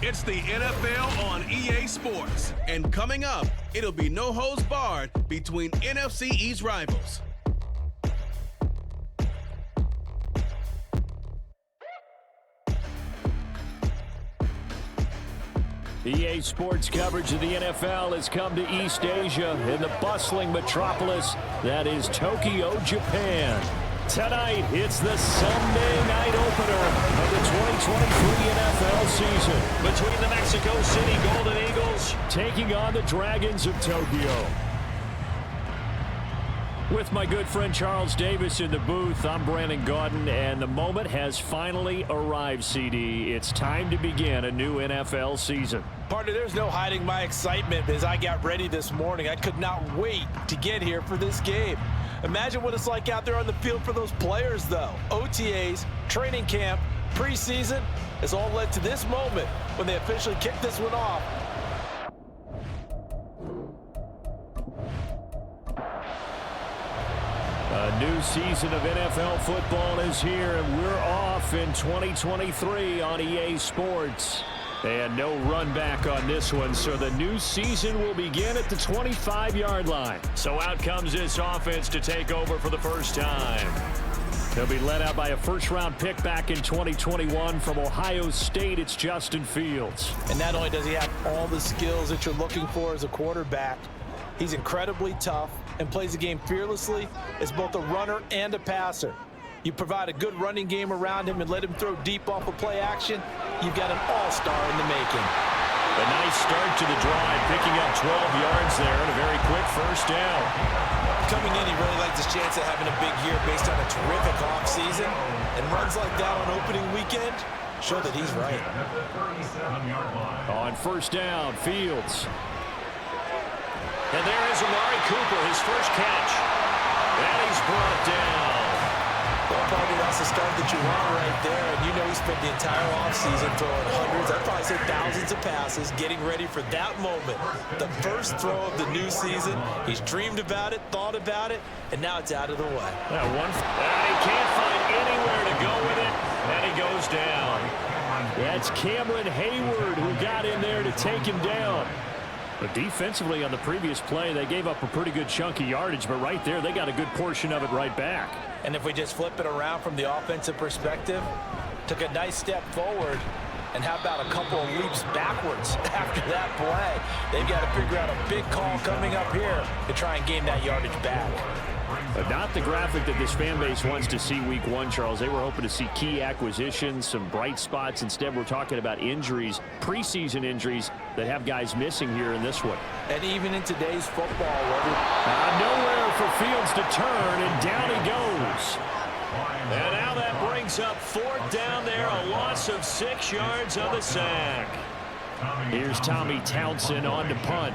It's the NFL on EA Sports. And coming up, it'll be no holds barred between NFC East rivals. EA Sports coverage of the NFL has come to East Asia in the bustling metropolis that is Tokyo, Japan. Tonight, it's the Sunday night opener of the 2023 NFL season between the Mexico City Golden Eagles taking on the Dragons of Tokyo. With my good friend Charles Davis in the booth, I'm Brandon Gaudin, and the moment has finally arrived, CD. It's time to begin a new NFL season. Partner, there's no hiding my excitement as I got ready this morning. I could not wait to get here for this game. Imagine what it's like out there on the field for those players, though. OTAs, training camp, preseason has all led to this moment when they officially kick this one off. A new season of NFL football is here, and we're off in 2023 on EA Sports. And no run back on this one, so the new season will begin at the 25-yard line. So out comes this offense to take over for the first time. They'll be led out by a first-round pick back in 2021 from Ohio State. It's Justin Fields. And not only does he have all the skills that you're looking for as a quarterback, he's incredibly tough and plays the game fearlessly as both a runner and a passer. You provide a good running game around him and let him throw deep off of play action, you've got an all-star in the making. A nice start to the drive, picking up 12 yards there and a very quick first down. Coming in, he really likes his chance of having a big year based on a terrific offseason, and runs like that on opening weekend show that he's right. On first down, Fields. And there is Amari Cooper, his first catch. And he's brought down. Well, probably that's the start that you want right there. And you know he spent the entire offseason throwing hundreds, I'd probably say thousands of passes, getting ready for that moment. The first throw of the new season. He's dreamed about it, thought about it, and now it's out of the way. He can't find anywhere to go with it, and he goes down. That's Cameron Hayward who got in there to take him down. But defensively on the previous play, they gave up a pretty good chunk of yardage, but right there, they got a good portion of it right back. And if we just flip it around from the offensive perspective, took a nice step forward, and how about a couple of leaps backwards after that play? They've got to figure out a big call coming up here to try and gain that yardage back. But not the graphic that this fan base wants to see week one, Charles. They were hoping to see key acquisitions, some bright spots. Instead, we're talking about injuries, preseason injuries that have guys missing here in this one. And even in today's football, nowhere for Fields to turn, and down he goes. And now that brings up fourth down there, a loss of 6 yards on the sack. Here's Tommy Townsend on to punt.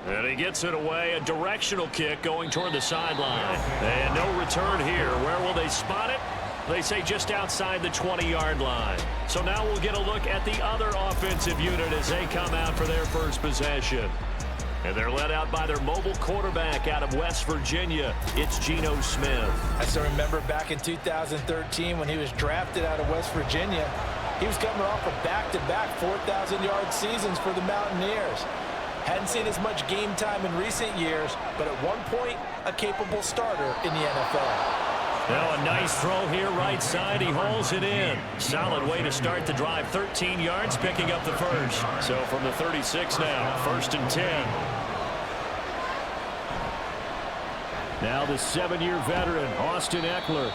And he gets it away, a directional kick going toward the sideline. And no return here. Where will they spot it? They say just outside the 20-yard line. So now we'll get a look at the other offensive unit as they come out for their first possession. And they're led out by their mobile quarterback out of West Virginia. It's Geno Smith. I still remember back in 2013 when he was drafted out of West Virginia. He was coming off of back-to-back 4,000-yard seasons for the Mountaineers. Hadn't seen as much game time in recent years, but at one point, a capable starter in the NFL. Now a nice throw here right side. He hauls it in. Solid way to start the drive. 13 yards, picking up the first. So from the 36 now, 1st and 10. Now the 7-year veteran, Austin Eckler.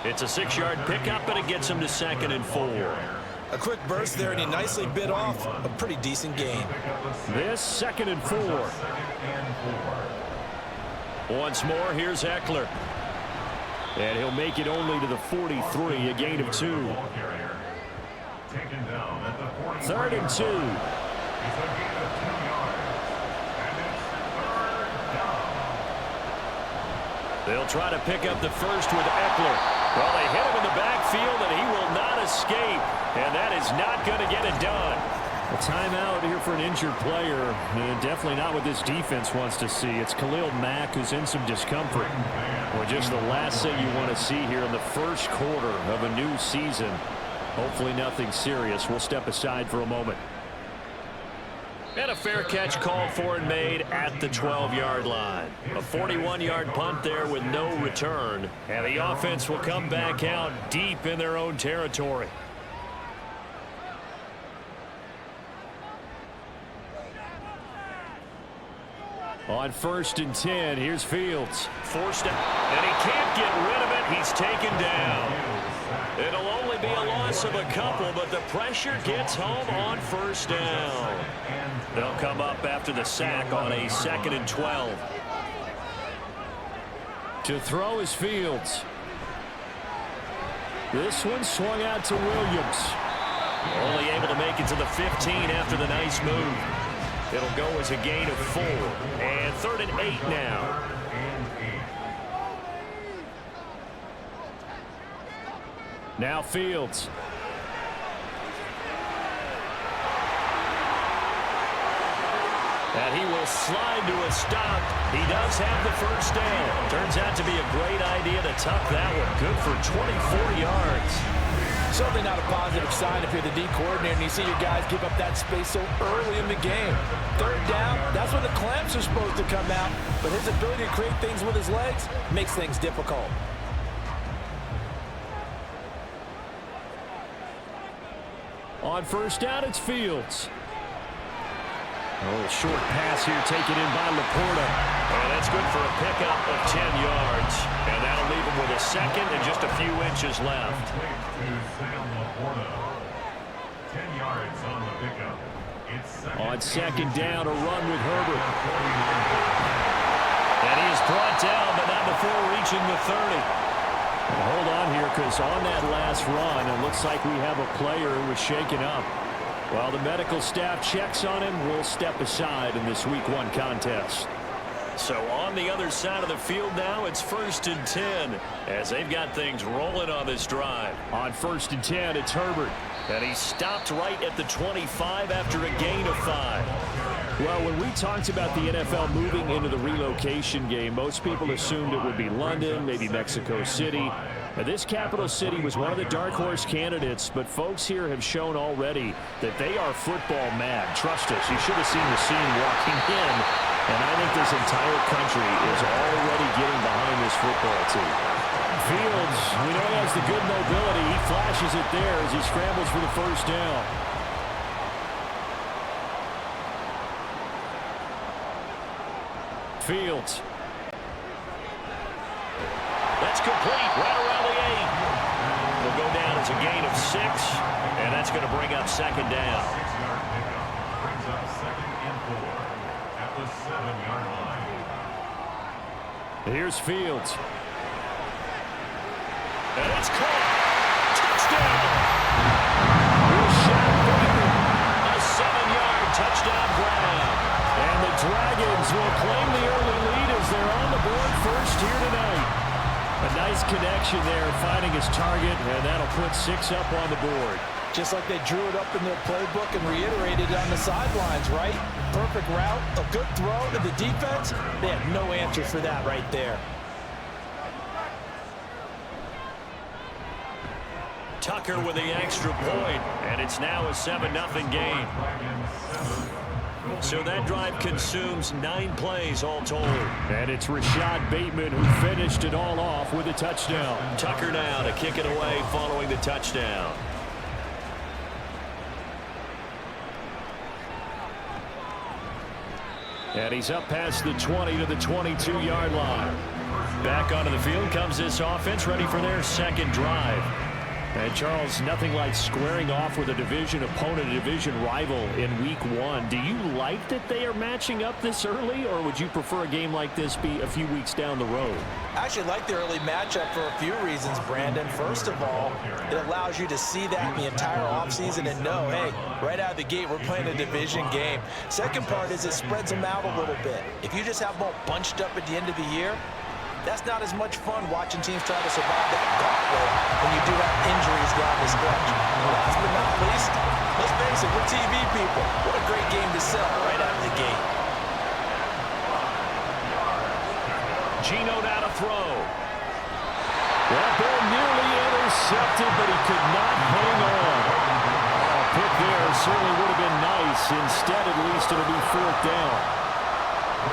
It's a 6-yard pickup, but it gets him to 2nd and 4. A quick burst there, and he nicely bit off a pretty decent gain. This 2nd and 4. Once more, here's Eckler. And he'll make it only to the 43, a gain of 2. 3rd and 2. They'll try to pick up the first with Eckler. Well, they hit him in the backfield, and he will not escape. And that is not going to get it done. A timeout here for an injured player, and definitely not what this defense wants to see. It's Khalil Mack who's in some discomfort. Well, just the last thing you want to see here in the first quarter of a new season. Hopefully nothing serious. We'll step aside for a moment. And a fair catch called for and made at the 12-yard line. A 41-yard punt there with no return. And the offense will come back out deep in their own territory. On 1st and 10, here's Fields. Forced out, and he can't get rid of it. He's taken down. It'll only be a loss of a couple, but the pressure gets home on 1st down. They'll come up after the sack on a 2nd and 12. To throw is Fields. This one swung out to Williams. Only able to make it to the 15 after the nice move. It'll go as a gain of 4. And 3rd and 8 now. Now Fields. And he will slide to a stop. He does have the 1st down. Turns out to be a great idea to tuck that one. Good for 24 yards. Certainly not a positive sign if you're the D coordinator and you see your guys give up that space so early in the game. 3rd down, that's when the clamps are supposed to come out. But his ability to create things with his legs makes things difficult. On 1st down, it's Fields. A little short pass here taken in by Laporta. And that's good for a pickup of 10 yards. And that'll leave him with a 2nd and just a few inches left. 10 yards on the pickup. On 2nd down, a run with Herbert. And he is brought down, but not before reaching the 30. Hold on here, because on that last run, it looks like we have a player who was shaken up. While the medical staff checks on him, we'll step aside in this Week 1 contest. So on the other side of the field now, it's 1st and 10 as they've got things rolling on this drive. On 1st and 10, it's Herbert. And he stopped right at the 25 after a gain of 5. Well, when we talked about the NFL moving into the relocation game, most people assumed it would be London, maybe Mexico City. Now, this capital city was one of the dark horse candidates, but folks here have shown already that they are football mad. Trust us, you should have seen the scene walking in, and I think this entire country is already getting behind this football team. Fields, we know he has the good mobility. He flashes it there as he scrambles for the 1st down. Fields. That's complete right around the 8. Will go down as a gain of 6, and that's going to bring up 2nd down. 6-yard pickup brings up 2nd and 4 at the 7-yard line. Here's Fields. And it's caught. Touchdown. Rashad Bateman. A 7-yard touchdown grab. And the Dragons will claim the early lead as they're on the board first here tonight. A nice connection there, finding his target, and that'll put 6 up on the board. Just like they drew it up in their playbook and reiterated it on the sidelines, right? Perfect route, a good throw to the defense. They had no answer for that right there. Tucker with the extra point, and it's now a 7-0 game. So that drive consumes 9 plays all told. And it's Rashad Bateman who finished it all off with a touchdown. Tucker now to kick it away following the touchdown. And he's up past the 20 to the 22-yard line. Back onto the field comes this offense, ready for their 2nd drive. And Charles, nothing like squaring off with a division opponent, a division rival in Week 1. Do you like that they are matching up this early, or would you prefer a game like this be a few weeks down the road? I actually like the early matchup for a few reasons, Brandon. First of all, it allows you to see that in the entire offseason and know, hey, right out of the gate, we're playing a division game. Second part is it spreads them out a little bit. If you just have them all bunched up at the end of the year, that's not as much fun watching teams try to survive that gauntlet when you do have injuries down the stretch. Last but not least, Let's face it, we're TV people. What a great game to sell right out of the gate. Geno now to throw. That ball nearly intercepted, but he could not hang on. A pick there certainly would have been nice. Instead, at least it'll be 4th down.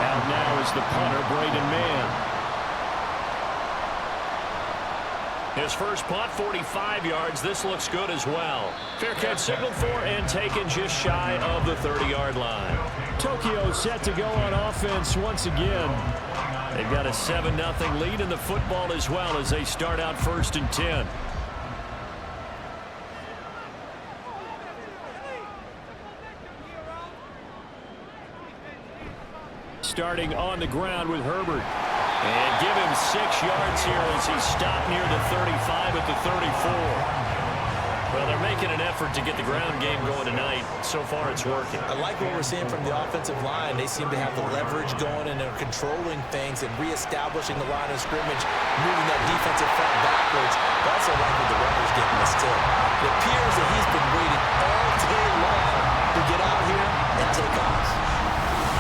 Out now is the punter, Braden Mann. His first punt, 45 yards. This looks good as well. Fair catch signaled for and taken just shy of the 30-yard line. Tokyo set to go on offense once again. They've got a 7-0 lead in the football as well as they start out 1st and 10. Starting on the ground with Herbert. And give him 6 yards here as he stopped near the 35 at the 34. Well, they're making an effort to get the ground game going tonight. So far, it's working. I like what we're seeing from the offensive line. They seem to have the leverage going, and they're controlling things and reestablishing the line of scrimmage, moving that defensive front backwards. But also like what the runner's getting us too. It appears that he's been waiting all day long to get out here and take off.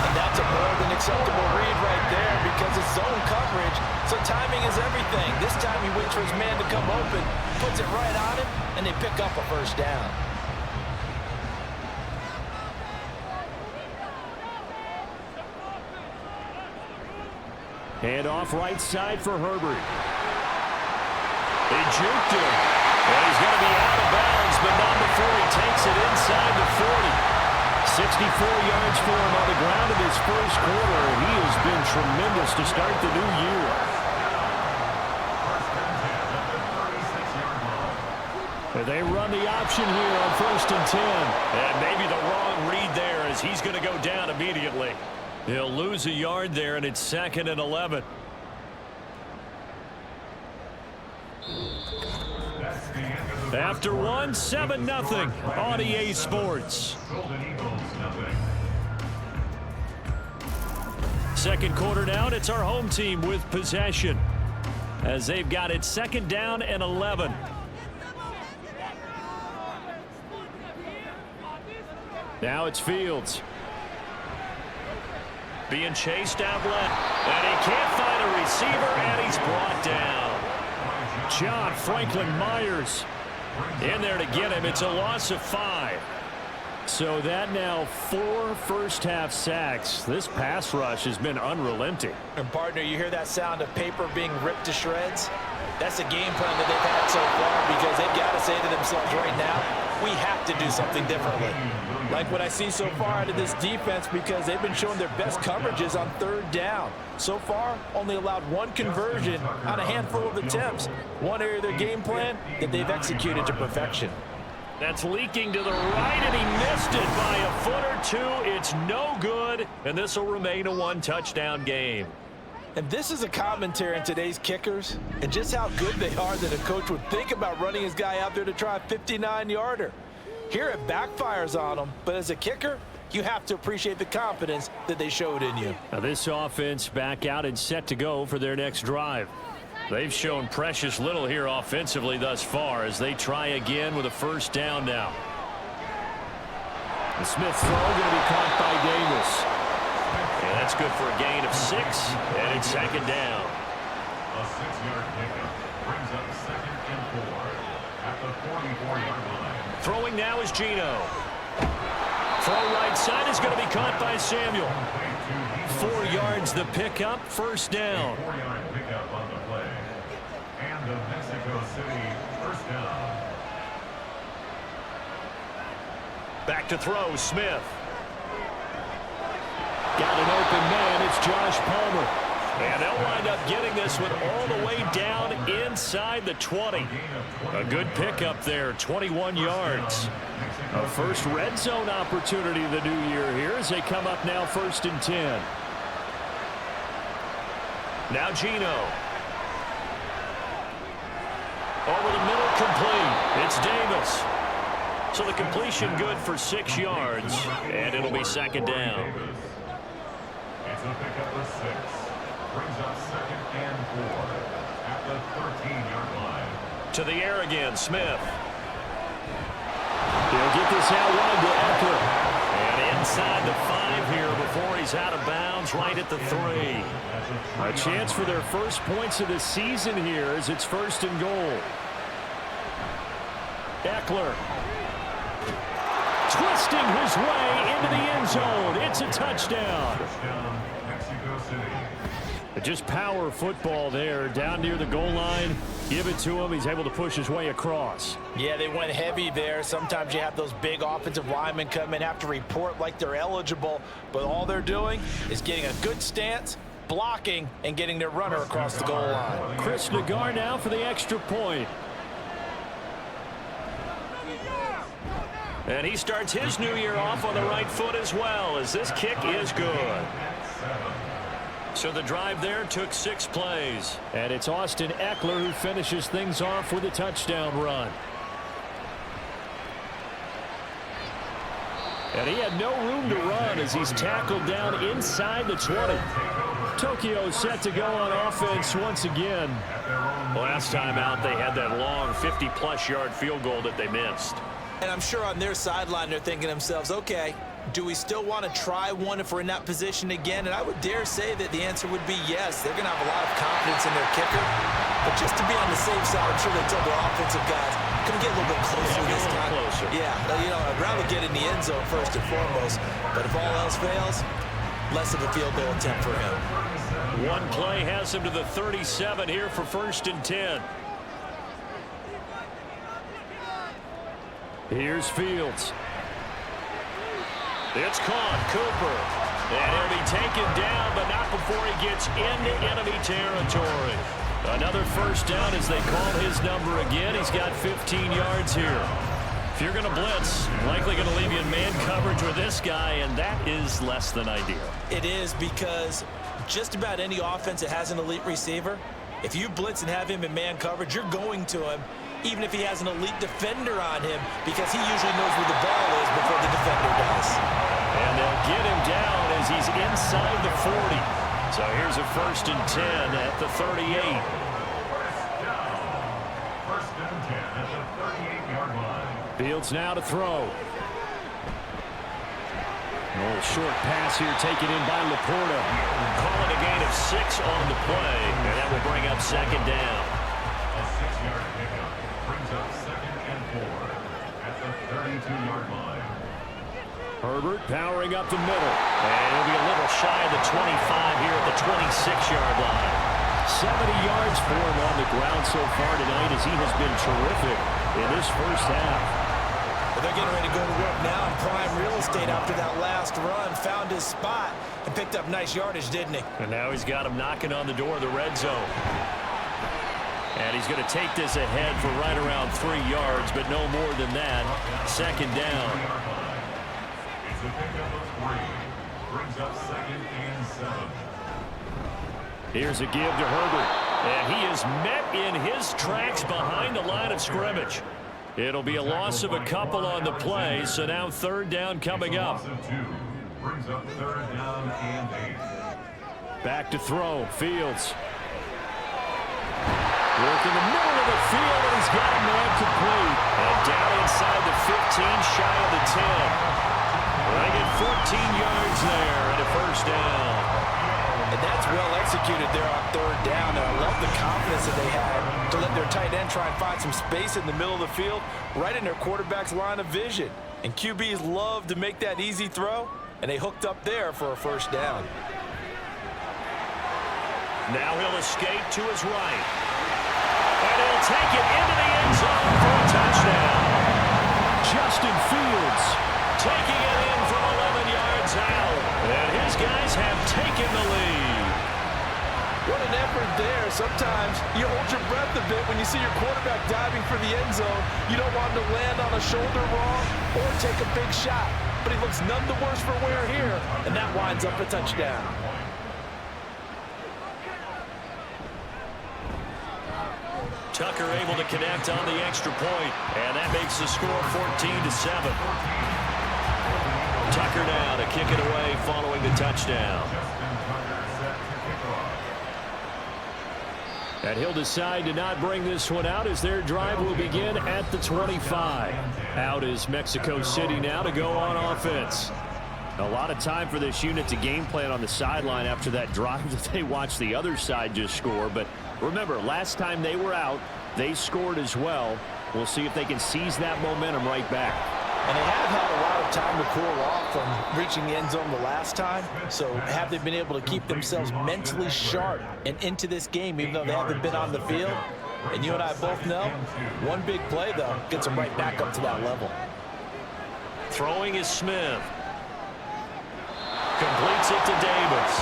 And that's a more than acceptable read right there because it's zone coverage, so timing is everything. This time he waits for his man to come open, puts it right on him, and they pick up a 1st down. And off right side for Herbert. They juked him. And he's going to be out of bounds, but not before he takes it inside the 40. 64 yards for him on the ground in his first quarter. He has been tremendous to start the new year. They run the option here on 1st and 10. And maybe the wrong read there as he's going to go down immediately. He'll lose a yard there, and it's 2nd and 11. After one, 7-0 on EA Sports. Second quarter down, it's our home team with possession as they've got it 2nd down and 11. Now it's Fields. Being chased out left, and he can't find a receiver, and he's brought down. John Franklin Myers in there to get him. It's a loss of 5. So that now 4 first-half sacks. This pass rush has been unrelenting. And, partner, you hear that sound of paper being ripped to shreds? That's the game plan that they've had so far because they've got to say to themselves right now, we have to do something differently. Like what I see so far out of this defense because they've been showing their best coverages on 3rd down. So far, only allowed 1 conversion on a handful of attempts. One area of their game plan that they've executed to perfection. That's leaking to the right, and he missed it by a foot or 2. It's no good, and this will remain a 1-touchdown game. And this is a commentary on today's kickers and just how good they are that a coach would think about running his guy out there to try a 59-yarder. Here it backfires on him, but as a kicker, you have to appreciate the confidence that they showed in you. Now this offense back out and set to go for their next drive. They've shown precious little here offensively thus far as they try again with a 1st down now. The Smith throw going to be caught by Davis. And that's good for a gain of 6, and it's 2nd down. A 6-yard pickup brings up 2nd and 4 at the 44-yard line. Throwing now is Geno. Throw right side is going to be caught by Samuel. 4 yards the pickup, 1st down. 4-yard pickup on the play. And the Mexico City 1st down. Back to throw, Smith. Got an open man, it's Josh Palmer. And they'll wind up getting this one all the way down inside the 20. A good pickup there, 21 yards. A first red zone opportunity of the new year here as they come up now 1st and 10. Now Geno. Over the middle, complete. It's Davis. So the completion good for 6 yards, and it'll be 2nd down. It's a pickup of 6. Brings up 2nd and 4 at the 13-yard line. To the air again, Smith. He'll get this out wide to Eckler. And inside the 5 here before he's out of bounds, right at the 3. A chance for their first points of the season here as it's 1st and goal. Eckler twisting his way into the end zone. It's a touchdown. Mexico City. Just power football there down near the goal line. Give it to him. He's able to push his way across. Yeah, they went heavy there. Sometimes you have those big offensive linemen come in, have to report like they're eligible, but all they're doing is getting a good stance, blocking, and getting their runner across the goal line. Chris Nagar now for the extra point. And he starts his new year off on the right foot as well, as this kick is good. So the drive there took 6 plays. And it's Austin Eckler who finishes things off with a touchdown run. And he had no room to run as he's tackled down inside the 20. Tokyo set to go on offense once again. Last time out, they had that long 50-plus yard field goal that they missed. And I'm sure on their sideline they're thinking to themselves, okay, do we still want to try one if we're in that position again? And I would dare say that the answer would be yes. They're going to have a lot of confidence in their kicker. But just to be on the safe side, I'm sure they told their offensive guys, can we get a little bit closer this time? Closer. Yeah, you know, I'd rather get in the end zone first and foremost. But if all else fails, less of a field goal attempt for him. One play has him to the 37 here for 1st and 10. Here's Fields. It's caught. Cooper. And he'll be taken down, but not before he gets into enemy territory. Another 1st down as they call his number again. He's got 15 yards here. If you're going to blitz, likely going to leave you in man coverage with this guy, and that is less than ideal. It is, because just about any offense that has an elite receiver, if you blitz and have him in man coverage, you're going to him, even if he has an elite defender on him, because he usually knows where the ball is before the defender does. And they'll get him down as he's inside the 40. So here's a 1st and 10 at the 38. First and 10 at the 38-yard line. Fields now to throw. A little short pass here taken in by Laporta. Calling a gain of 6 on the play, and that will bring up 2nd down. A 6-yard pickup brings up 2nd and 4 at the 32-yard line. Herbert powering up the middle. And he'll be a little shy of the 25 here at the 26-yard line. 70 yards for him on the ground so far tonight as he has been terrific in this 1st half. But they're getting ready to go to work now in prime real estate after that last run. Found his spot and picked up nice yardage, didn't he? And now he's got him knocking on the door of the red zone. And he's going to take this ahead for right around 3 yards, but no more than that. 2nd down. It's a pickup of 3. Brings up 2nd and 7. Here's a give to Herbert. And he is met in his tracks behind the line of scrimmage. It'll be a loss of a couple on the play, so now 3rd down coming up. Brings up 3rd down and 8. Back to throw. Fields. Work in the middle of the field, and he's got a man complete. And down inside the 15, shy of the 10. They get 14 yards there and a 1st down. And that's well executed there on 3rd down. And I love the confidence that they had to let their tight end try and find some space in the middle of the field, right in their quarterback's line of vision. And QBs love to make that easy throw, and they hooked up there for a 1st down. Now he'll escape to his right. And he'll take it into the end zone for a touchdown. Justin Fields taking it in from 11 yards out. And his guys have taken the lead. What an effort there. Sometimes you hold your breath a bit when you see your quarterback diving for the end zone. You don't want him to land on a shoulder wrong or take a big shot. But he looks none the worse for wear here, and that winds up a touchdown. Tucker able to connect on the extra point, and that makes the score 14-7. Tucker now to kick it away following the touchdown. And he'll decide to not bring this one out as their drive will begin at the 25. Out is Mexico City now to go on offense. A lot of time for this unit to game plan on the sideline after that drive that they watched the other side just score. But remember, last time they were out, they scored as well. We'll see if they can seize that momentum right back. And they have had a lot of time to cool off from reaching the end zone the last time. So have they been able to keep themselves mentally sharp and into this game even though they haven't been on the field? And you and I both know, one big play, though, gets them right back up to that level. Throwing is Smith. Completes it to Davis.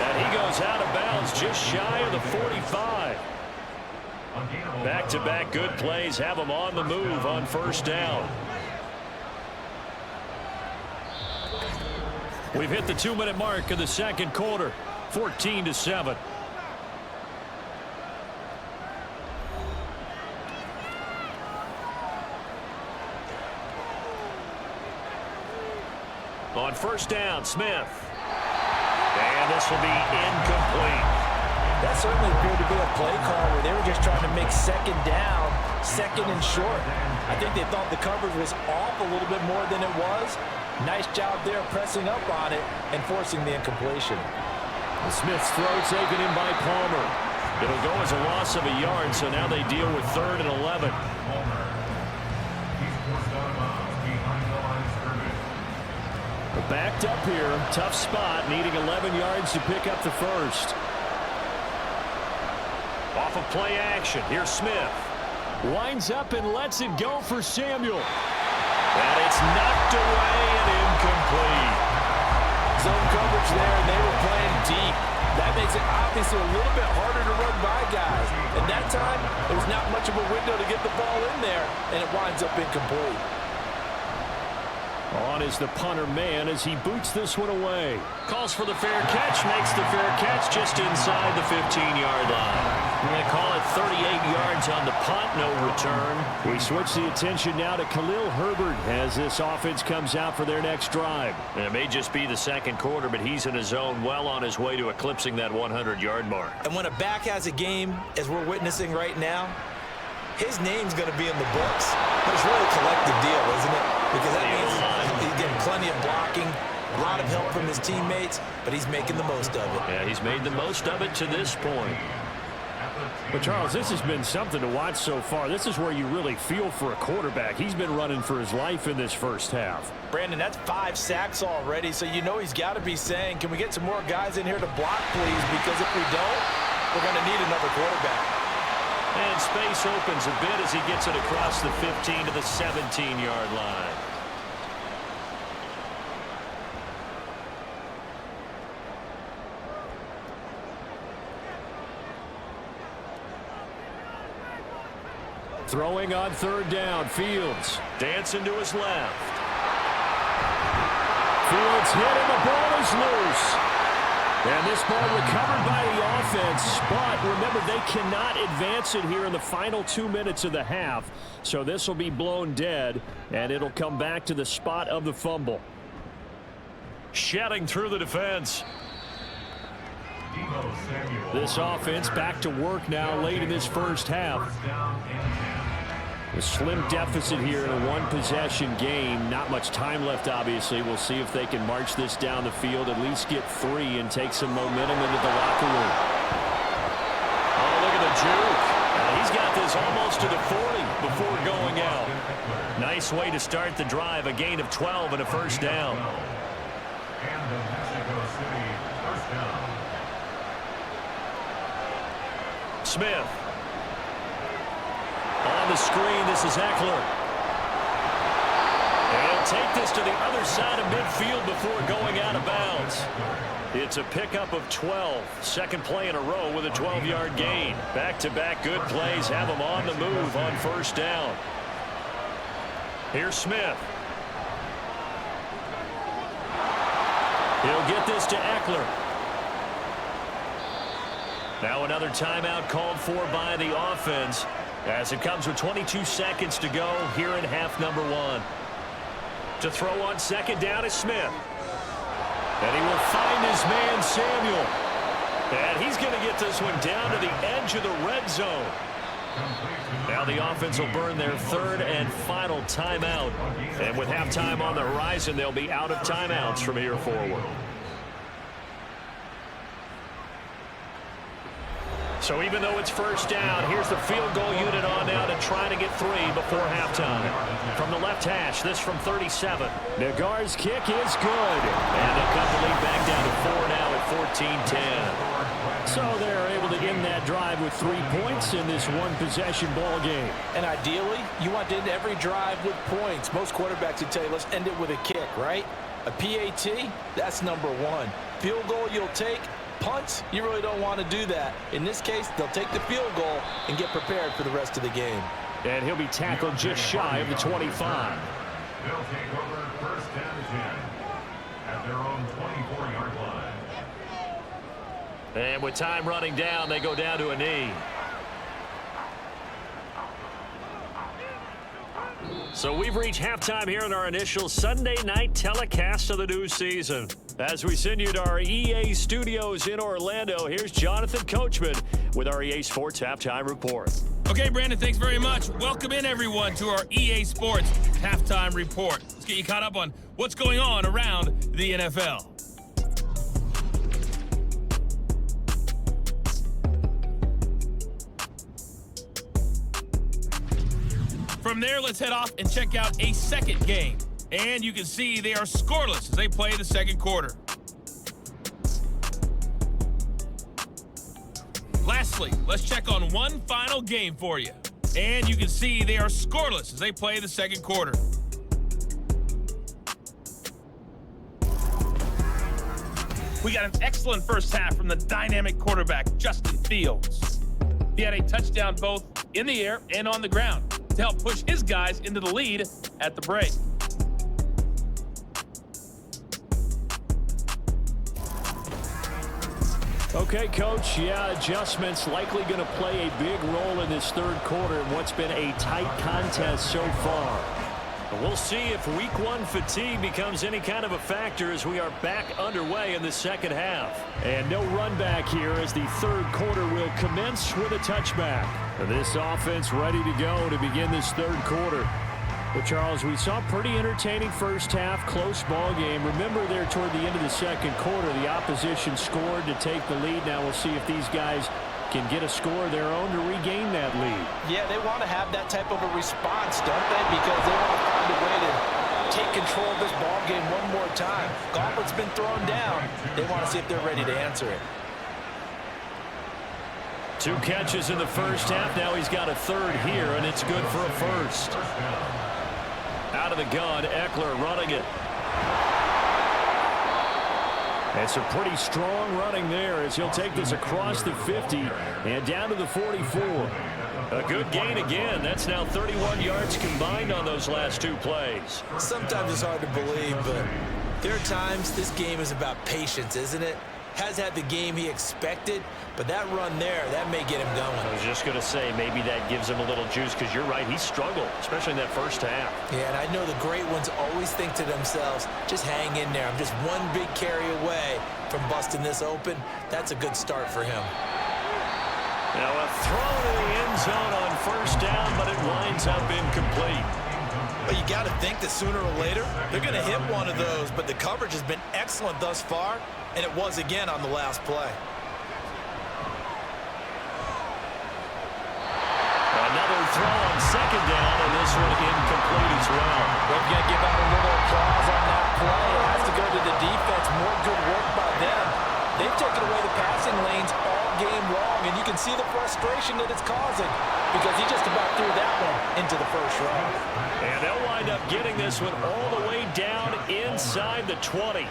And he goes out of bounds just shy of the 45. Back-to-back good plays have them on the move on first down. We've hit the 2-minute mark of the second quarter, 14-7. On first down, Smith. And this will be incomplete. That certainly appeared to be a play call where they were just trying to make second down, second and short. I think they thought the coverage was off a little bit more than it was. Nice job there pressing up on it and forcing the incompletion. The Smith's throw taken in by Palmer. It'll go as a loss of a yard, so now they deal with 3rd and 11. Backed up here, tough spot, needing 11 yards to pick up the first. Off of play action, here's Smith. Winds up and lets it go for Samuel. And it's knocked away and incomplete. Zone coverage there, and they were playing deep. That makes it obviously a little bit harder to run by guys. And that time, there was not much of a window to get the ball in there, and it winds up incomplete. On is the punter man as he boots this one away. Calls for the fair catch, makes the fair catch just inside the 15-yard line. We're going to call it 38 yards on the punt, no return. We switch the attention now to Khalil Herbert as this offense comes out for their next drive. And it may just be the second quarter, but he's in his zone well on his way to eclipsing that 100-yard mark. And when a back has a game, as we're witnessing right now, his name's going to be in the books. But it's really a collective deal, isn't it? Because that means he's getting plenty of blocking, a lot of help from his teammates, but he's making the most of it. Yeah, he's made the most of it to this point. But, Charles, this has been something to watch so far. This is where you really feel for a quarterback. He's been running for his life in this first half. Brandon, that's 5 sacks already, so you know he's got to be saying, can we get some more guys in here to block, please? Because if we don't, we're going to need another quarterback. And space opens a bit as he gets it across the 15 to the 17-yard line. Throwing on 3rd down, Fields. Dancing to his left. Fields hit and the ball is loose. And this ball recovered by the offense, but remember, they cannot advance it here in the final 2 minutes of the half. So this will be blown dead, and it'll come back to the spot of the fumble. Shedding through the defense. This offense back to work now late in this first half. A slim deficit here in a one-possession game. Not much time left, obviously. We'll see if they can march this down the field, at least get 3 and take some momentum into the locker room. Oh, look at the juke. He's got this almost to the 40 before going out. Nice way to start the drive. A gain of 12 and a first down. And the Mexico City first down. Smith. On the screen, this is Eckler. And he'll take this to the other side of midfield before going out of bounds. It's a pickup of 12. Second play in a row with a 12-yard gain. Back-to-back good plays have him on the move on first down. Here's Smith. He'll get this to Eckler. Now another timeout called for by the offense as it comes with 22 seconds to go here in half number 1. To throw on second down is Smith. And he will find his man Samuel. And he's going to get this one down to the edge of the red zone. Now the offense will burn their third and final timeout. And with halftime on the horizon, they'll be out of timeouts from here forward. So even though it's first down, here's the field goal unit on now to try to get 3 before halftime. From the left hash, this from 37. Nagar's kick is good. And they'll cut the lead back down to 4 now at 14-10. So they're able to end that drive with 3 points in this one-possession ball game. And ideally, you want to end every drive with points. Most quarterbacks would tell you, let's end it with a kick, right? A PAT, that's number 1. Field goal you'll take. Punts, you really don't want to do that. In this case, they'll take the field goal and get prepared for the rest of the game. And he'll be tackled just shy of the 25. They'll take over first and 10 at their own 24-yard line. And with time running down, they go down to a knee. So we've reached halftime here in our initial Sunday night telecast of the new season. As we send you to our EA studios in Orlando, here's Jonathan Coachman with our EA Sports Halftime Report. Okay, Brandon, thanks very much. Welcome in, everyone, to our EA Sports Halftime Report. Let's get you caught up on what's going on around the NFL. From there, let's head off and check out a second game. And you can see they are scoreless as they play the second quarter. Lastly, let's check on one final game for you. And you can see they are scoreless as they play the second quarter. We got an excellent first half from the dynamic quarterback, Justin Fields. He had a touchdown both in the air and on the ground to help push his guys into the lead at the break. Okay, Coach, adjustments likely going to play a big role in this third quarter in what's been a tight contest so far. But we'll see if week 1 fatigue becomes any kind of a factor as we are back underway in the second half. And no run back here as the third quarter will commence with a touchback. This offense ready to go to begin this third quarter. But, Charles, we saw a pretty entertaining first half, close ball game. Remember there toward the end of the second quarter, the opposition scored to take the lead. Now we'll see if these guys can get a score of their own to regain that lead. Yeah, they want to have that type of a response, don't they? Because they want to find a way to take control of this ball game one more time. Gauntlet's been thrown down. They want to see if they're ready to answer it. 2 catches in the first half. Now he's got a third here, and it's good for a first. Out of the gun, Eckler running it. And some pretty strong running there as he'll take this across the 50 and down to the 44. A good gain again. That's now 31 yards combined on those last 2 plays. Sometimes it's hard to believe, but there are times this game is about patience, isn't it? Has had the game he expected, but that run there, that may get him going. I was just going to say, maybe that gives him a little juice because you're right, he struggled, especially in that first half. Yeah, and I know the great ones always think to themselves, just hang in there. I'm just one big carry away from busting this open. That's a good start for him. Now a throw to the end zone on first down, but it winds up incomplete. But you got to think that sooner or later, they're going to hit one of those, but the coverage has been excellent thus far, and it was again on the last play. Another throw on second down, and this one incomplete as well. We're going to give out a little applause on that play. It has to go to the defense. More good work by them. They've taken away the passing lanes all game long, and you can see the frustration that it's causing because he just about threw that one into the first row. And they'll wind up getting this one all the way down inside the 20.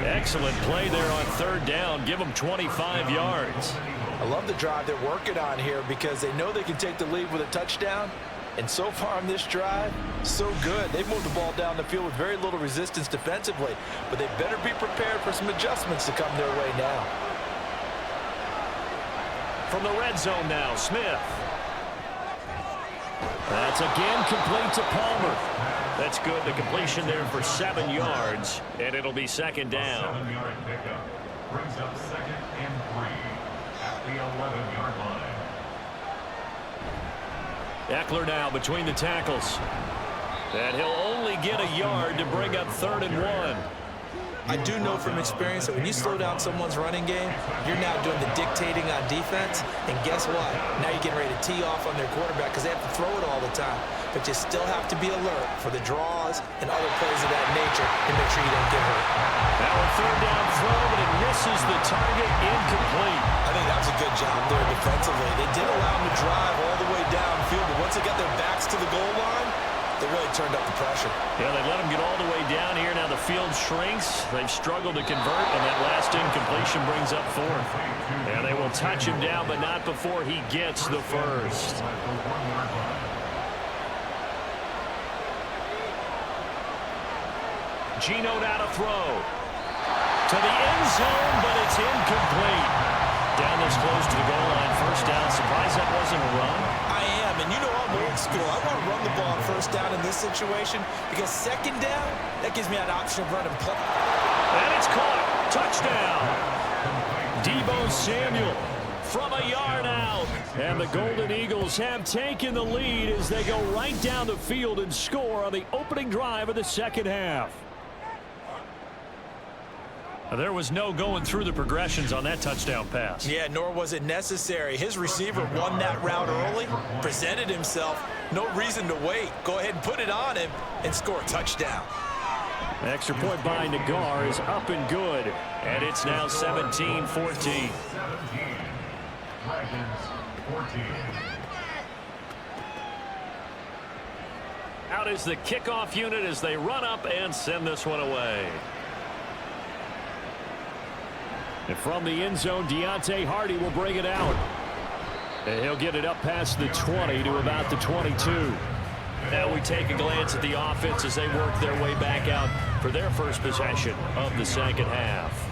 Excellent play there on third down. Give them 25 yards. I love the drive they're working on here because they know they can take the lead with a touchdown. And so far on this drive, so good. They've moved the ball down the field with very little resistance defensively, but they better be prepared for some adjustments to come their way now. From the red zone now, Smith. That's again complete to Palmer. That's good. The completion there for 7 yards, and it'll be second down. 7-yard pickup brings up 2nd and 3 at Eckler now between the tackles. And he'll only get a yard to bring up 3rd and 1. I do know from experience that when you slow down someone's running game, you're now doing the dictating on defense. And guess what? Now you're getting ready to tee off on their quarterback because they have to throw it all the time. But you still have to be alert for the draws and other plays of that nature and make sure you don't get hurt. Now a 3rd down throw, but it misses the target, incomplete. I think that was a good job there defensively. They did allow them to drive all the way downfield, but once they got their backs to the goal line, they really turned up the pressure. Yeah, they let them get all the way down here. Now the field shrinks. They've struggled to convert, and that last incompletion brings up 4th. And they will touch him down, but not before he gets the first. Geno now to throw. To the end zone, but it's incomplete. Down this close to the goal line, 1st down. Surprised that wasn't a run. I am, and you know I'm old school. I want to run the ball on 1st down in this situation because 2nd down, that gives me an option of running play. And it's caught. Touchdown. Deebo Samuel from a yard out. And the Golden Eagles have taken the lead as they go right down the field and score on the opening drive of the 2nd half. There was no going through the progressions on that touchdown pass. Yeah, nor was it necessary. His receiver won that route early, presented himself. No reason to wait. Go ahead and put it on him and score a touchdown. An extra point by Nagar is up and good. And it's now 17-14. 17. Dragons 14. Out is the kickoff unit as they run up and send this one away. And from the end zone, Deontay Hardy will bring it out. And he'll get it up past the 20 to about the 22. Now we take a glance at the offense as they work their way back out for their first possession of the 2nd half.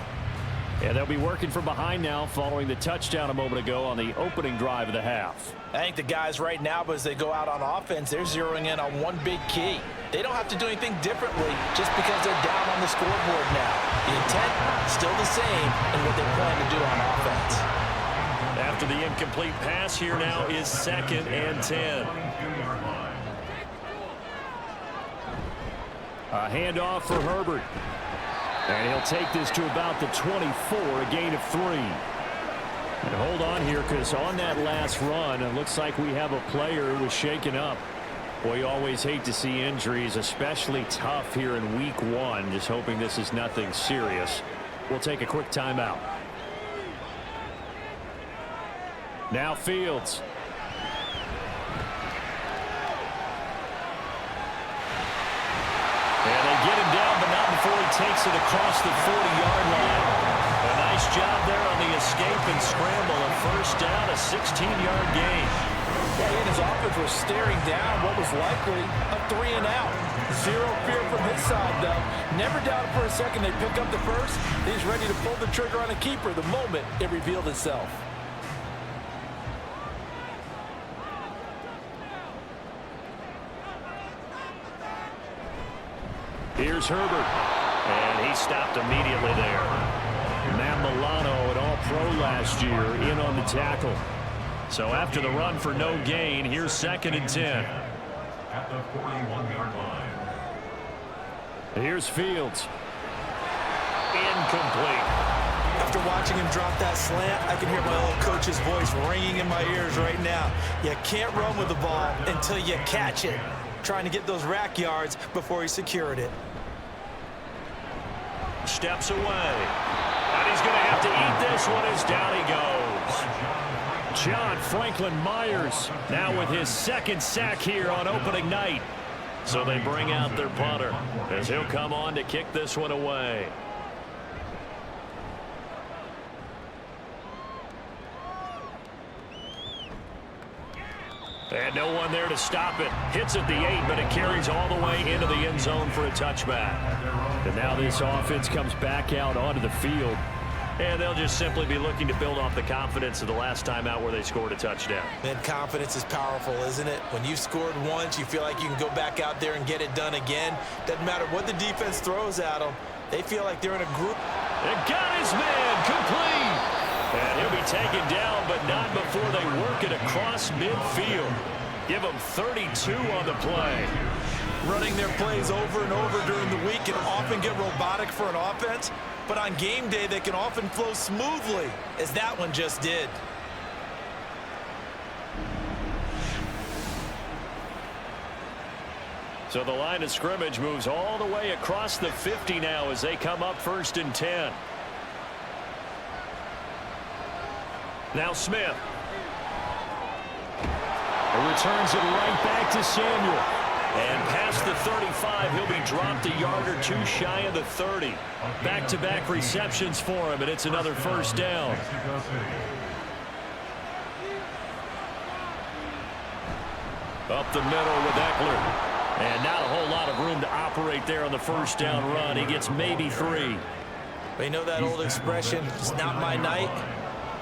And they'll be working from behind now following the touchdown a moment ago on the opening drive of the half. I think the guys right now, as they go out on offense, they're zeroing in on one big key. They don't have to do anything differently just because they're down on the scoreboard now. The intent, still the same in what they plan to do on offense. After the incomplete pass, here now is 2nd and 10. A handoff for Herbert. And he'll take this to about the 24, a gain of 3. And hold on here, because on that last run, it looks like we have a player who was shaken up. Boy, you always hate to see injuries, especially tough here in week 1. Just hoping this is nothing serious. We'll take a quick timeout. Now Fields. And they get him down, but not before he takes it across the 40-yard line. A nice job there on the escape and scramble. A 1st down, a 16-yard gain. Yeah, he and his offense were staring down what was likely a 3-and-out. Zero fear from his side, though. Never doubted for a second they pick up the first. He's ready to pull the trigger on a keeper the moment it revealed itself. Here's Herbert, and he stopped immediately there. Matt Milano, an All-Pro last year, in on the tackle. So after the run for no gain, here's 2nd and 10. At the 41-yard line. Here's Fields. Incomplete. After watching him drop that slant, I can hear my old coach's voice ringing in my ears right now. You can't run with the ball until you catch it. Trying to get those rack yards before he secured it. Steps away. And he's going to have to eat this one as down he goes. John Franklin Myers now with his 2nd sack here on opening night. So they bring out their punter as he'll come on to kick this one away. And no one there to stop it. Hits at the 8, but it carries all the way into the end zone for a touchback. And now this offense comes back out onto the field. And they'll just simply be looking to build off the confidence of the last time out where they scored a touchdown. Man, confidence is powerful, isn't it? When you've scored once, you feel like you can go back out there and get it done again. Doesn't matter what the defense throws at them. They feel like they're in a group. And got his man complete. And he'll be taken down, but not before they work it across midfield. Give them 32 on the play. Running their plays over and over during the week can often get robotic for an offense, but on game day they can often flow smoothly, as that one just did. So the line of scrimmage moves all the way across the 50 now as they come up 1st and 10. Now Smith. Returns it right back to Samuel. And past the 35, he'll be dropped a yard or two shy of the 30. Back-to-back receptions for him, and it's another first down. Up the middle with Eckler. And not a whole lot of room to operate there on the first down run. He gets maybe 3. But you know that old expression, it's not my night?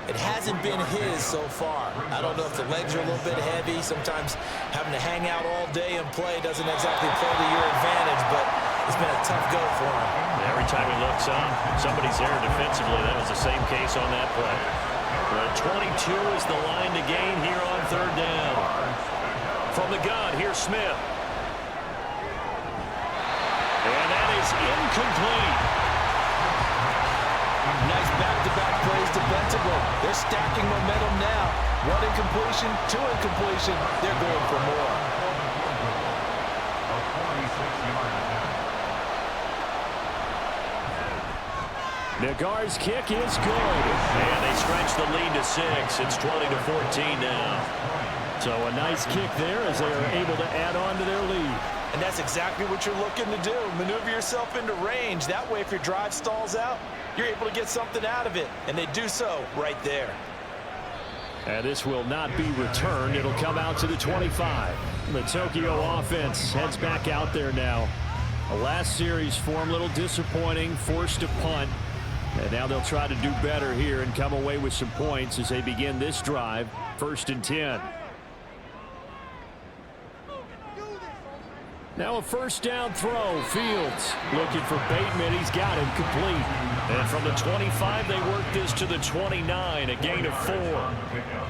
It hasn't been his so far. I don't know if the legs are a little bit heavy. Sometimes having to hang out all day and play doesn't exactly play to your advantage, but it's been a tough go for him. Every time he looks up, somebody's there defensively. That was the same case on that play. The 22 is the line to gain here on 3rd down. From the gun, here's Smith. And that is incomplete. Nice back-to-back plays defensively. They're stacking momentum now. 1 incompletion, 2 incompletion. They're going for more. A 46-yard attempt. Nagar's kick is good. And they stretch the lead to 6. It's 20-14 now. So a nice kick there as they are able to add on to their lead. And that's exactly what you're looking to do. Maneuver yourself into range. That way, if your drive stalls out, you're able to get something out of it. And they do so right there. And this will not be returned. It'll come out to the 25. The Tokyo offense heads back out there now. The last series for them, a little disappointing, forced to punt. And now they'll try to do better here and come away with some points as they begin this drive, 1st and 10. Now a first down throw. Fields looking for Bateman. He's got him complete. And from the 25, they work this to the 29, a gain of 4.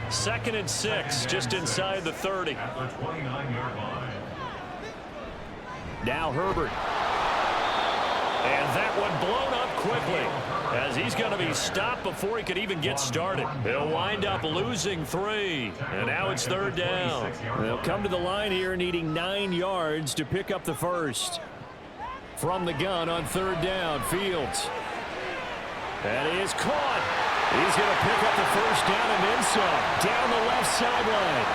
2nd and 6, just inside the 30. At the 29-yard line. Now Herbert. And that one blown up quickly as he's going to be stopped before he could even get started. He'll wind up losing 3. And now it's 3rd down. They'll come to the line here needing 9 yards to pick up the first. From the gun on 3rd down, Fields. That is caught. He's going to pick up the first down and then some. Down the left sideline.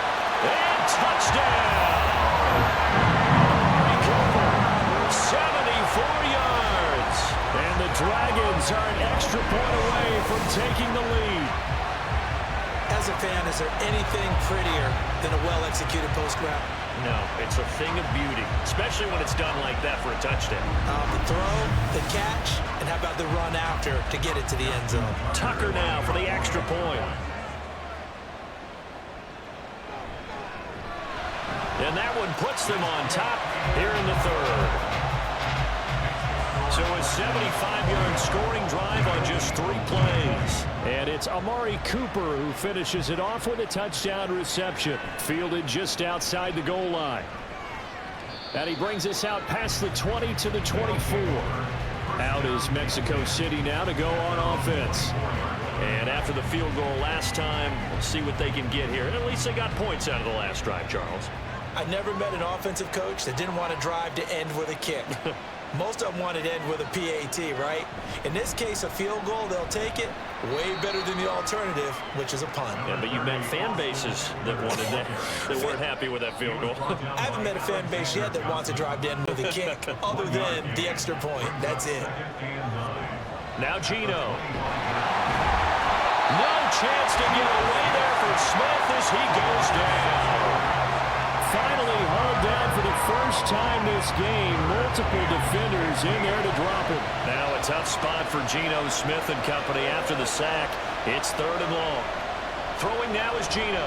And touchdown! Amari Cooper, 74 yards. And the Dragons are an extra point away from taking the lead. As a fan, is there anything prettier than a well-executed post route? No, it's a thing of beauty, especially when it's done like that for a touchdown. The throw, the catch, and how about the run after to get it to the end zone? Tucker now for the extra point. And that one puts them on top here in the 3rd. So a 75-yard scoring drive on just 3 plays. And it's Amari Cooper who finishes it off with a touchdown reception. Fielded just outside the goal line. And he brings us out past the 20 to the 24. Out is Mexico City now to go on offense. And after the field goal last time, we'll see what they can get here. At least they got points out of the last drive, Charles. I've never met an offensive coach that didn't want to drive to end with a kick. Most of them wanted to end with a PAT, right? In this case, a field goal, they'll take it. Way better than the alternative, which is a punt. Yeah, but you met fan bases that wanted that, that weren't happy with that field goal. I haven't met a fan base yet that wants to drive to end with a kick, other than the extra point. That's it. Now Gino. No chance to get away there for Smith as he goes down. Finally hauled down for the first time this game. Multiple defenders in there to drop him. Now a tough spot for Geno Smith and company after the sack. It's 3rd and long. Throwing now is Geno.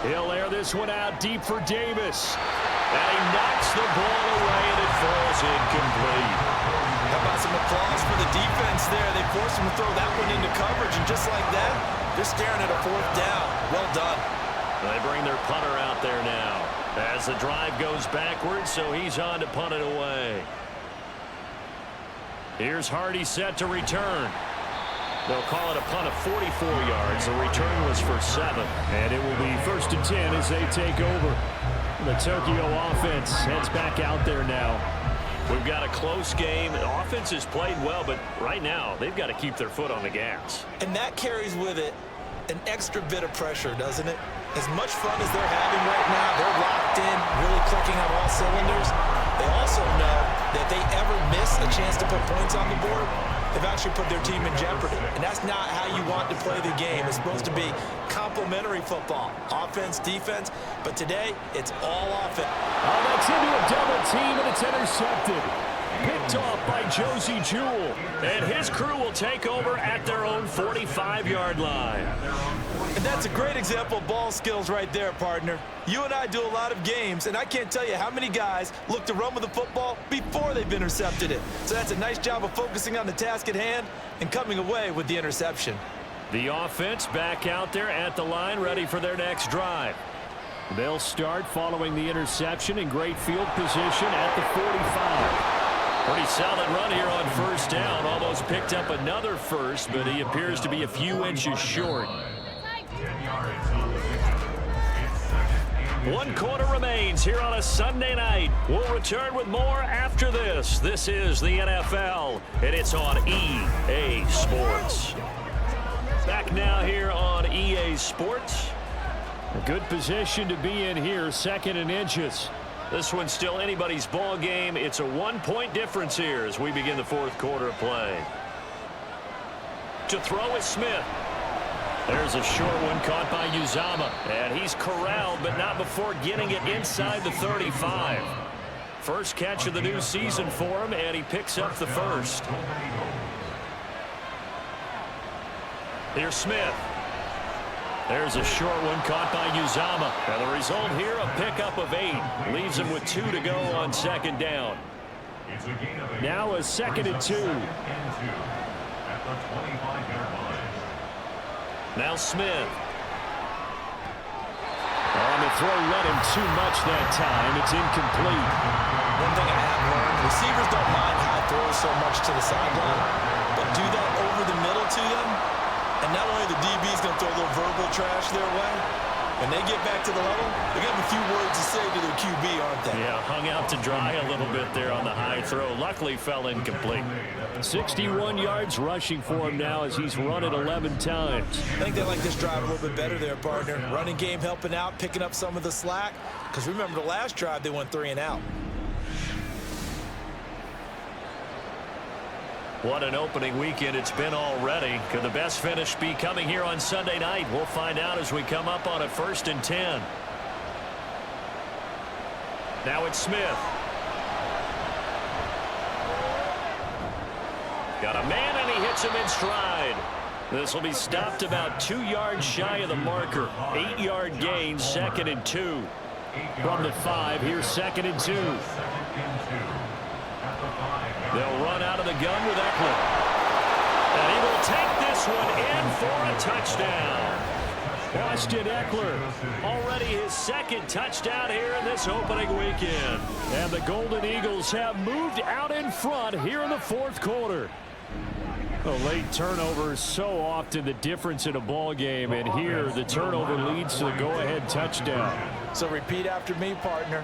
He'll air this one out deep for Davis. And he knocks the ball away and it falls incomplete. How about some applause for the defense there? They forced him to throw that one into coverage, and just like that, they're staring at a 4th down. Well done. They bring their punter out there now as the drive goes backwards, so he's on to punt it away. Here's Hardy set to return. They'll call it a punt of 44 yards. The return was for 7. And it will be 1st and 10 as they take over. The Tokyo offense heads back out there now. We've got a close game. The offense has played well, but right now they've got to keep their foot on the gas. And that carries with it an extra bit of pressure, doesn't it? As much fun as they're having right now, they're locked in, really clicking on all cylinders. They also know that they ever miss a chance to put points on the board, they've actually put their team in jeopardy. And that's not how you want to play the game. It's supposed to be complementary football, offense, defense. But today, it's all offense. Oh, that's into a double team, and it's intercepted. Picked off by Josie Jewell. And his crew will take over at their own 45-yard line. And that's a great example of ball skills right there, partner. You and I do a lot of games, and I can't tell you how many guys look to run with the football before they've intercepted it. So that's a nice job of focusing on the task at hand and coming away with the interception. The offense back out there at the line, ready for their next drive. They'll start following the interception in great field position at the 45. Pretty solid run here on 1st down. Almost picked up another first, but he appears to be a few inches short. 1 quarter remains here on a Sunday night. We'll return with more after this. This is the NFL, and it's on EA Sports. Back now here on EA Sports. A good position to be in here, 2nd and inches. This one's still anybody's ball game. It's a 1-point difference here as we begin the 4th quarter of play. To throw is Smith. There's a short one caught by Uzama. And he's corralled, but not before getting it inside the 35. First catch of the new season for him, and he picks up the first. Here's Smith. There's a short one caught by Uzama. And the result here, a pickup of 8. Leaves him with 2 to go on 2nd down. Now a 2nd and 2. Now Smith. On the throw, led him too much that time. It's incomplete. One thing I have learned, receivers don't mind high throws so much to the sideline, but do that over the middle to them, and not only the DB's going to throw a little verbal trash their way, when they get back to the huddle, they're going to have a few words to say to their QB, aren't they? Yeah, hung out to dry a little bit there on the high throw. Luckily fell incomplete. 61 yards rushing for him now as he's run it 11 times. I think they like this drive a little bit better there, partner. Running game helping out, picking up some of the slack. Because remember the last drive, they went 3 and out. What an opening weekend it's been already. Could the best finish be coming here on Sunday night? We'll find out as we come up on a 1st and 10. Now it's Smith. Got a man, and he hits him in stride. This will be stopped about 2 yards shy of the marker. 8-yard gain, 2nd and 2. From the 5, here's 2nd and 2. They'll run out of the gun with Eckler. And he will take this one in for a touchdown. Austin Eckler, already his 2nd touchdown here in this opening weekend. And the Golden Eagles have moved out in front here in the 4th quarter. A late turnover is so often the difference in a ball game, and here the turnover leads to the go-ahead touchdown. So repeat after me, partner.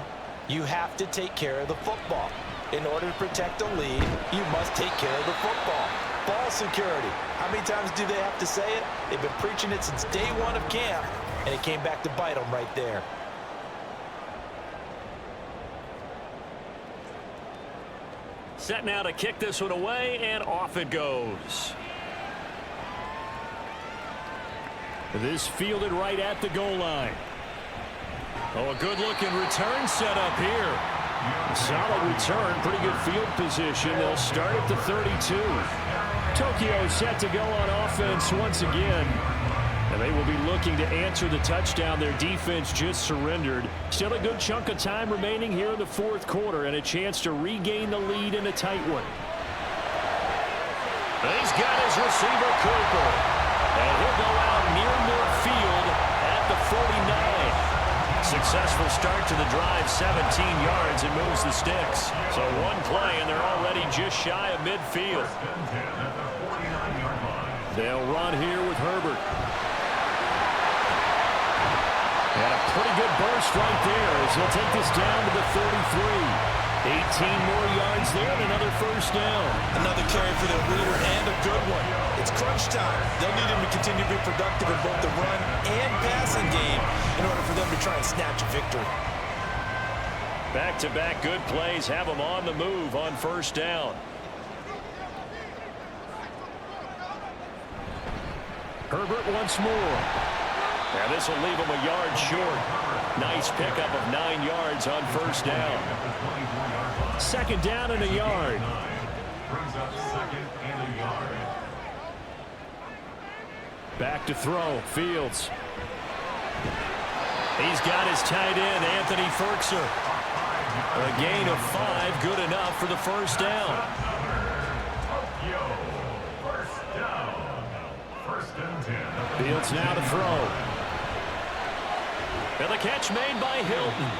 You have to take care of the football. In order to protect a lead, you must take care of the football. Ball security. How many times do they have to say it? They've been preaching it since day 1 of camp, and it came back to bite them right there. Set now to kick this one away, and off it goes. This fielded right at the goal line. Oh, a good-looking return set up here. Solid return, pretty good field position. They'll start at the 32. Tokyo set to go on offense once again. And they will be looking to answer the touchdown their defense just surrendered. Still a good chunk of time remaining here in the 4th quarter and a chance to regain the lead in a tight one. He's got his receiver, Cooper. And he'll go out near midfield at the 49. Successful start to the drive, 17 yards, and moves the sticks. So one play, and they're already just shy of midfield. They'll run here with Herbert. And a pretty good burst right there as he'll take this down to the 33. 18 more yards there and another first down. Another carry for the leader and a good one. It's crunch time. They'll need him to continue to be productive in both the run and passing game in order for them to try and snatch a victory. Back-to-back good plays have them on the move on first down. Herbert once more. Now this will leave him a yard short. Nice pickup of 9 yards on first down. Second down and a yard. Brings up second and a yard. Back to throw. Fields. He's got his tight end, Anthony Firkser. A gain of 5, good enough for the first down. First and 10. Fields now to throw. And the catch made by Hilton.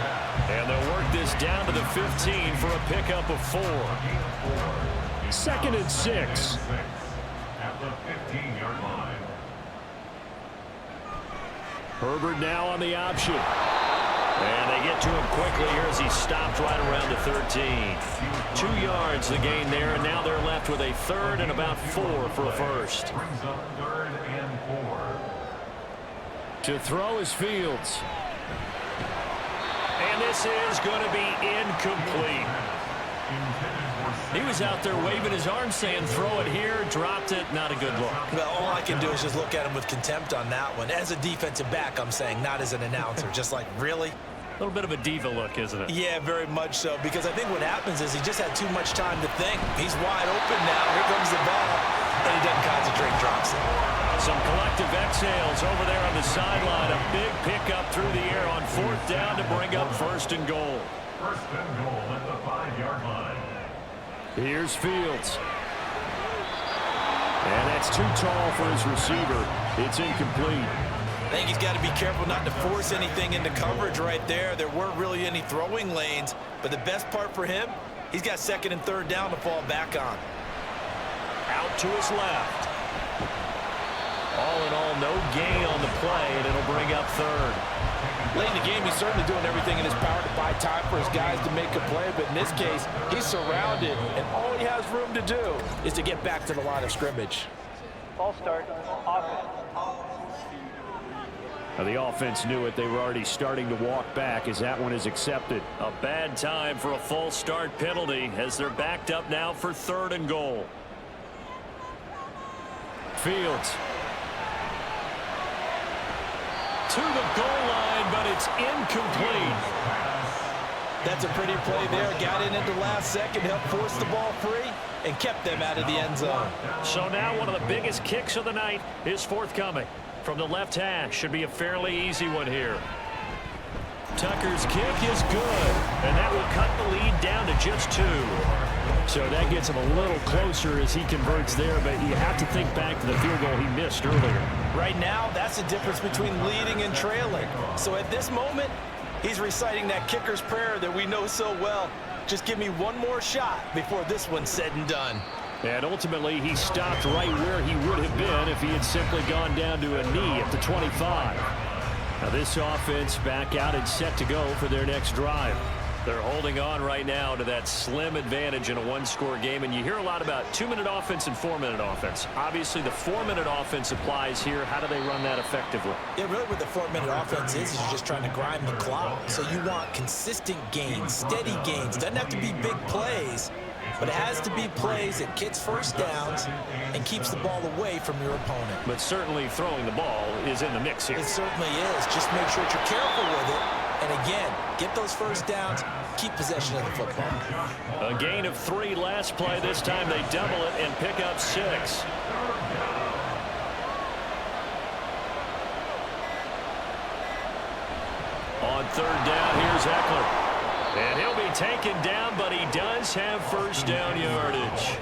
And they'll work this down to the 15 for a pickup of 4. Second and 6. At the 15-yard line. Herbert now on the option. And they get to him quickly here as he stopped right around the 13. 2 yards the gain there, and now they're left with a third and about 4 for a first. Brings up third and 4. To throw is Fields. And this is going to be incomplete. He was out there waving his arms saying throw it here, dropped it, not a good look. Well, all I can do is just look at him with contempt on that one. As a defensive back, I'm saying, not as an announcer. Just like, really? A little bit of a diva look, isn't it? Yeah, very much so, because I think what happens is he just had too much time to think. He's wide open now. Here comes the ball, and he doesn't concentrate, drops it. Some collective exhales over there on the sideline. A big pickup through the air on fourth down to bring up first and goal. First and goal at the 5-yard line. Here's Fields. And that's too tall for his receiver. It's incomplete. I think he's got to be careful not to force anything into coverage right there. There weren't really any throwing lanes, but the best part for him, he's got second and third down to fall back on. Out to his left. All in all, no gain on the play, and it'll bring up third. Late in the game, he's certainly doing everything in his power to buy time for his guys to make a play, but in this case, he's surrounded, and all he has room to do is to get back to the line of scrimmage. False start, offense. Now the offense knew it. They were already starting to walk back as that one is accepted. A bad time for a false start penalty as they're backed up now for third and goal. Fields. To the goal line, but it's incomplete. That's a pretty play there. Got in at the last second, helped force the ball free, and kept them out of the end zone. So now one of the biggest kicks of the night is forthcoming. From the left hash, should be a fairly easy one here. Tucker's kick is good, and that will cut the lead down to just 2. So that gets him a little closer as he converts there, but you have to think back to the field goal he missed earlier. Right now, that's the difference between leading and trailing. So at this moment, he's reciting that kicker's prayer that we know so well. Just give me one more shot before this one's said and done. And ultimately, he stopped right where he would have been if he had simply gone down to a knee at the 25. Now this offense back out and set to go for their next drive. They're holding on right now to that slim advantage in a one-score game, and you hear a lot about 2-minute offense and 4-minute offense. Obviously, the 4-minute offense applies here. How do they run that effectively? Yeah, really what the 4-minute offense is you're just trying to grind the clock. So you want consistent gains, steady gains. Doesn't have to be big plays, but it has to be plays that gets first downs and keeps the ball away from your opponent. But certainly throwing the ball is in the mix here. It certainly is. Just make sure that you're careful with it. And again, get those first downs, keep possession of the football. A gain of 3 last play. This time they double it and pick up 6. On third down, here's Eckler. And he'll be taken down, but he does have first down yardage.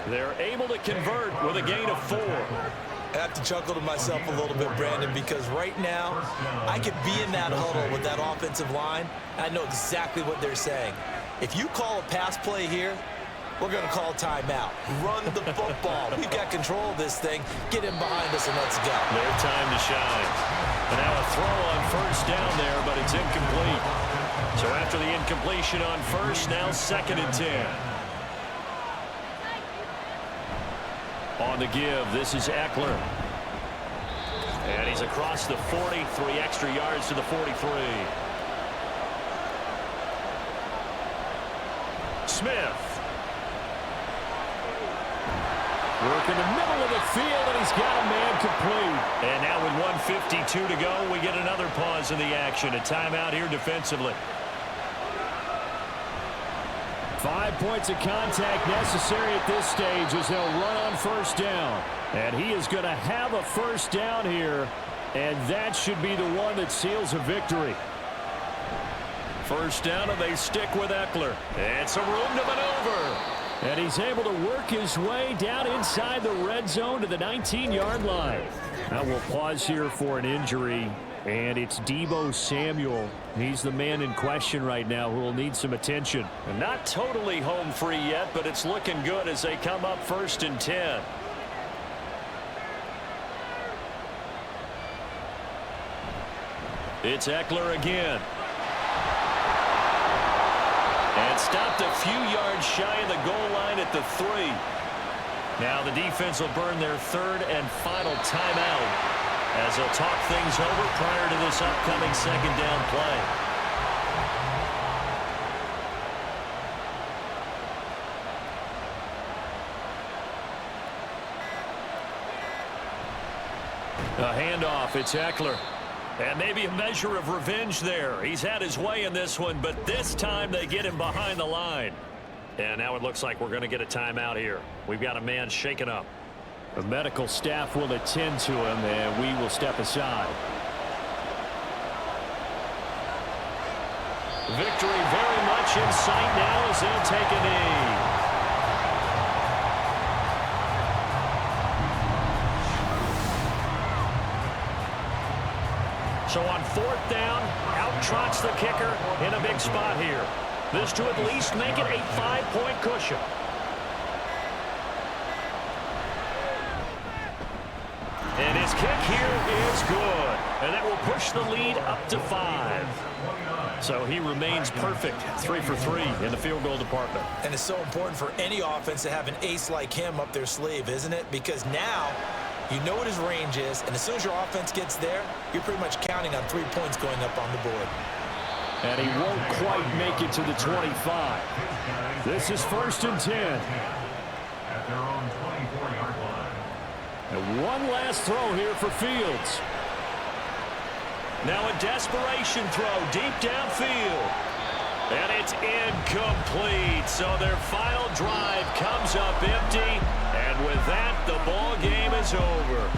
They're able to convert with a gain of 4. I have to chuckle to myself a little bit, Brandon, because right now I could be in that huddle with that offensive line, and I know exactly what they're saying. If you call a pass play here, we're going to call timeout. Run the football. We've got control of this thing. Get him behind us and let's go. Their time to shine. And now a throw on first down there, but it's incomplete. So after the incompletion on first, now 2nd and 10. On the give, this is Eckler. And he's across the 40, 3 extra yards to the 43. Smith. Work in the middle of the field, and he's got a man complete. And now with 1:52 to go, we get another pause in the action. A timeout here defensively. 5 points of contact necessary at this stage as they'll run on first down. And he is going to have a first down here, and that should be the one that seals a victory. First down, and they stick with Eckler. It's a room to maneuver. And he's able to work his way down inside the red zone to the 19-yard line. Now we'll pause here for an injury, and it's Deebo Samuel. He's the man in question right now who will need some attention. And not totally home free yet, but it's looking good as they come up 1st and 10. It's Eckler again. And stopped a few yards shy of the goal line at the 3. Now the defense will burn their 3rd and final timeout as they'll talk things over prior to this upcoming 2nd down play. A handoff, it's Eckler. And maybe a measure of revenge there. He's had his way in this one, but this time they get him behind the line. And now it looks like we're going to get a timeout here. We've got a man shaken up. The medical staff will attend to him, and we will step aside. Victory very much in sight now as they'll take a knee. So on 4th down, out trots the kicker in a big spot here. This to at least make it a 5-point cushion. And his kick here is good. And that will push the lead up to 5. So he remains perfect, 3 for 3 in the field goal department. And it's so important for any offense to have an ace like him up their sleeve, isn't it? Because now you know what his range is, and as soon as your offense gets there, you're pretty much counting on 3 points going up on the board. And he won't quite make it to the 25. This is 1st and 10. At their own 24-yard line. And one last throw here for Fields. Now a desperation throw deep downfield. And it's incomplete. So their final drive comes up empty. And with that, the ball game is over.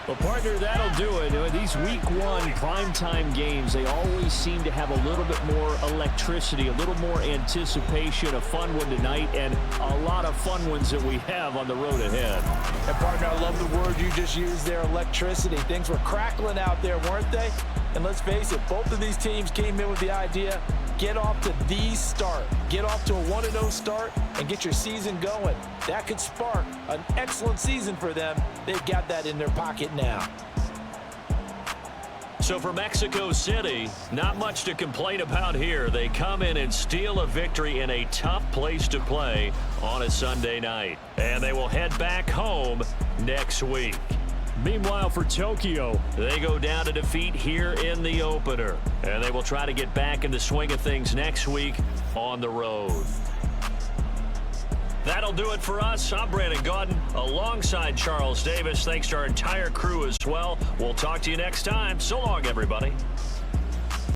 Well, partner, that'll do it. These Week 1 primetime games, they always seem to have a little bit more electricity, a little more anticipation. A fun one tonight, and a lot of fun ones that we have on the road ahead. And, partner, I love the word you just used there, electricity. Things were crackling out there, weren't they? And let's face it, both of these teams came in with the idea, get off to the start. Get off to a 1-0 start and get your season going. That could spark an excellent season for them. They've got that in their pocket now. So for Mexico City, not much to complain about here. They come in and steal a victory in a tough place to play on a Sunday night. And they will head back home next week. Meanwhile, for Tokyo, they go down to defeat here in the opener. And they will try to get back in the swing of things next week on the road. That'll do it for us. I'm Brandon Gaudin alongside Charles Davis. Thanks to our entire crew as well. We'll talk to you next time. So long, everybody.